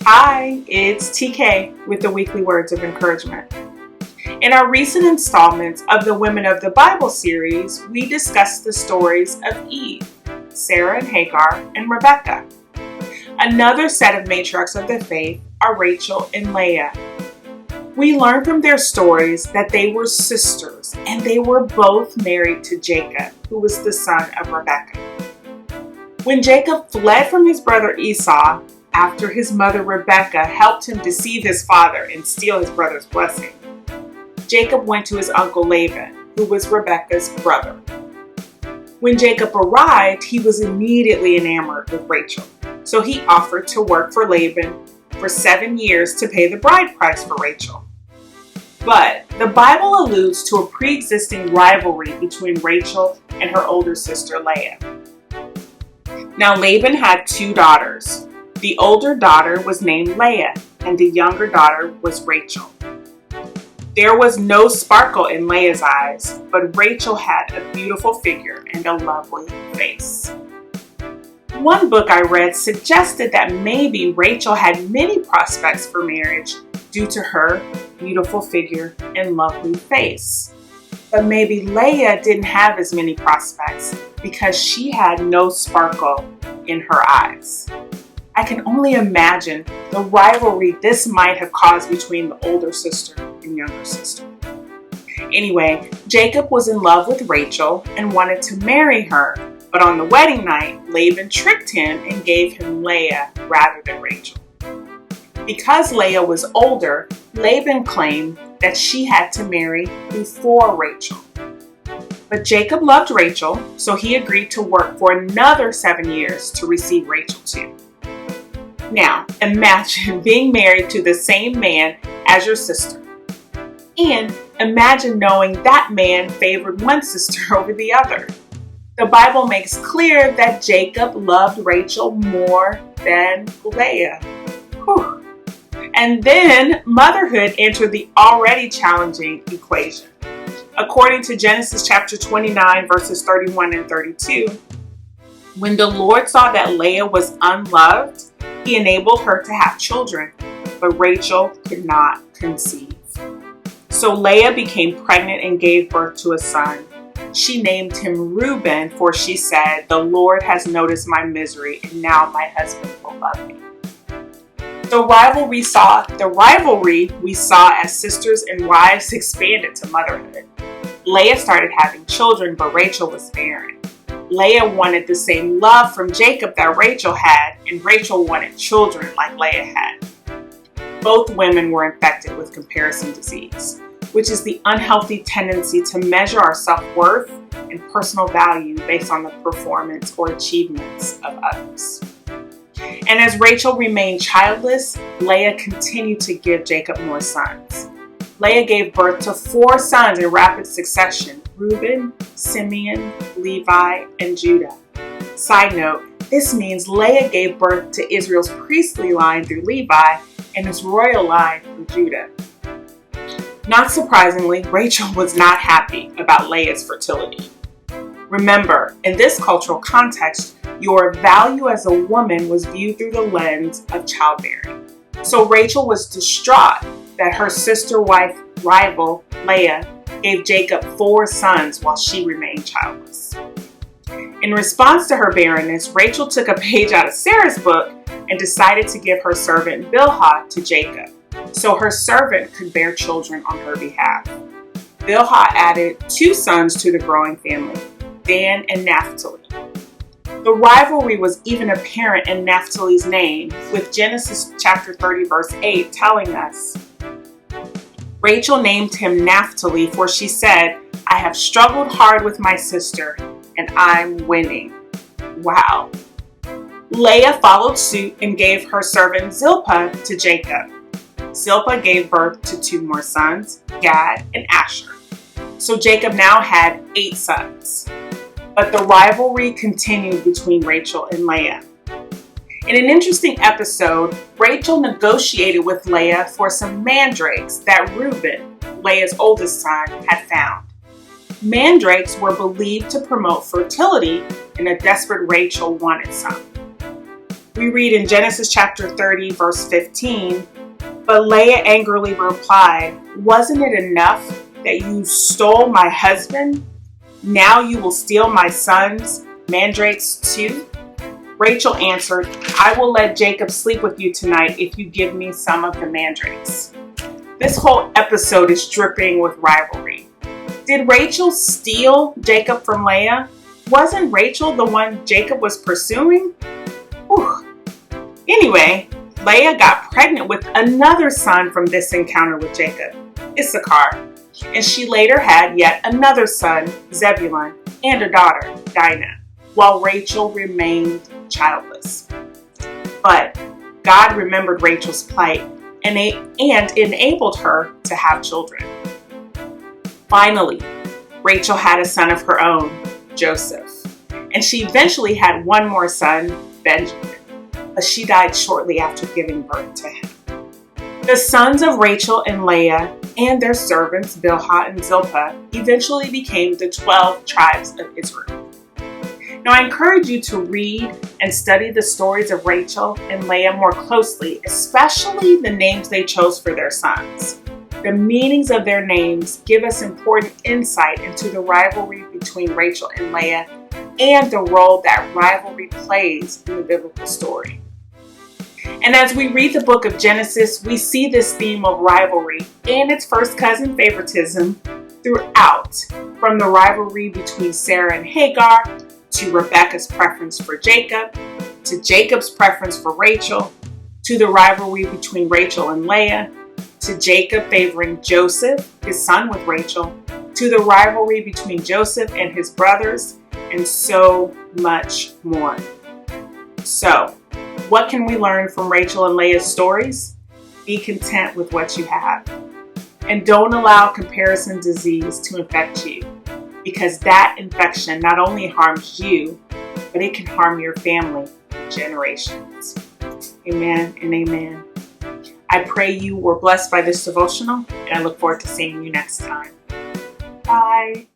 Hi, it's TK with the weekly words of encouragement. In our recent installments of the Women of the Bible series, we discussed the stories of Eve, Sarah and Hagar, and Rebecca. Another set of matriarchs of the faith are Rachel and Leah. We learned from their stories that they were sisters and they were both married to Jacob, who was the son of Rebecca. When Jacob fled from his brother Esau, after his mother Rebecca helped him deceive his father and steal his brother's blessing, Jacob went to his uncle Laban, who was Rebecca's brother. When Jacob arrived, he was immediately enamored with Rachel, so he offered to work for Laban for 7 years to pay the bride price for Rachel. But the Bible alludes to a pre-existing rivalry between Rachel and her older sister Leah. Now Laban had 2 daughters. The older daughter was named Leah, and the younger daughter was Rachel. There was no sparkle in Leah's eyes, but Rachel had a beautiful figure and a lovely face. One book I read suggested that maybe Rachel had many prospects for marriage due to her beautiful figure and lovely face. But maybe Leah didn't have as many prospects because she had no sparkle in her eyes. I can only imagine the rivalry this might have caused between the older sister and younger sister. Anyway, Jacob was in love with Rachel and wanted to marry her, but on the wedding night, Laban tricked him and gave him Leah rather than Rachel. Because Leah was older, Laban claimed that she had to marry before Rachel. But Jacob loved Rachel, so he agreed to work for another 7 years to receive Rachel too. Now, imagine being married to the same man as your sister. And imagine knowing that man favored one sister over the other. The Bible makes clear that Jacob loved Rachel more than Leah. Whew. And then motherhood entered the already challenging equation. According to Genesis chapter 29, verses 31 and 32, when the Lord saw that Leah was unloved, he enabled her to have children, but Rachel could not conceive. So Leah became pregnant and gave birth to a son. She named him Reuben, for she said, "The Lord has noticed my misery, and now my husband will love me." The rivalry we saw as sisters and wives expanded to motherhood. Leah started having children, but Rachel was barren. Leah wanted the same love from Jacob that Rachel had, and Rachel wanted children like Leah had. Both women were infected with comparison disease, which is the unhealthy tendency to measure our self-worth and personal value based on the performance or achievements of others. And as Rachel remained childless, Leah continued to give Jacob more sons. Leah gave birth to 4 sons in rapid succession: Reuben, Simeon, Levi, and Judah. Side note, this means Leah gave birth to Israel's priestly line through Levi and his royal line through Judah. Not surprisingly, Rachel was not happy about Leah's fertility. Remember, in this cultural context, your value as a woman was viewed through the lens of childbearing. So Rachel was distraught that her sister-wife rival, Leah, gave Jacob 4 sons while she remained childless. In response to her barrenness, Rachel took a page out of Sarah's book and decided to give her servant Bilhah to Jacob, so her servant could bear children on her behalf. Bilhah added 2 sons to the growing family, Dan and Naphtali. The rivalry was even apparent in Naphtali's name, with Genesis chapter 30 verse 8 telling us, Rachel named him Naphtali, for she said, "I have struggled hard with my sister, and I'm winning." Wow. Leah followed suit and gave her servant Zilpah to Jacob. Zilpah gave birth to 2 more sons, Gad and Asher. So Jacob now had 8 sons. But the rivalry continued between Rachel and Leah. In an interesting episode, Rachel negotiated with Leah for some mandrakes that Reuben, Leah's oldest son, had found. Mandrakes were believed to promote fertility, and a desperate Rachel wanted some. We read in Genesis chapter 30, verse 15, "But Leah angrily replied, 'Wasn't it enough that you stole my husband? Now you will steal my son's mandrakes too?' Rachel answered, 'I will let Jacob sleep with you tonight if you give me some of the mandrakes.'" This whole episode is dripping with rivalry. Did Rachel steal Jacob from Leah? Wasn't Rachel the one Jacob was pursuing? Whew. Anyway, Leah got pregnant with another son from this encounter with Jacob, Issachar, and she later had yet another son, Zebulun, and a daughter, Dinah, while Rachel remained childless. But God remembered Rachel's plight and enabled her to have children. Finally, Rachel had a son of her own, Joseph, and she eventually had one more son, Benjamin, but she died shortly after giving birth to him. The sons of Rachel and Leah and their servants, Bilhah and Zilpah, eventually became the 12 tribes of Israel. Now, I encourage you to read and study the stories of Rachel and Leah more closely, especially the names they chose for their sons. The meanings of their names give us important insight into the rivalry between Rachel and Leah and the role that rivalry plays in the biblical story. And as we read the book of Genesis, we see this theme of rivalry and its first cousin favoritism throughout, from the rivalry between Sarah and Hagar, to Rebekah's preference for Jacob, to Jacob's preference for Rachel, to the rivalry between Rachel and Leah, to Jacob favoring Joseph, his son, with Rachel, to the rivalry between Joseph and his brothers, and so much more. So, what can we learn from Rachel and Leah's stories? Be content with what you have. And don't allow comparison disease to infect you, because that infection not only harms you, but it can harm your family for generations. Amen and amen. I pray you were blessed by this devotional, and I look forward to seeing you next time. Bye.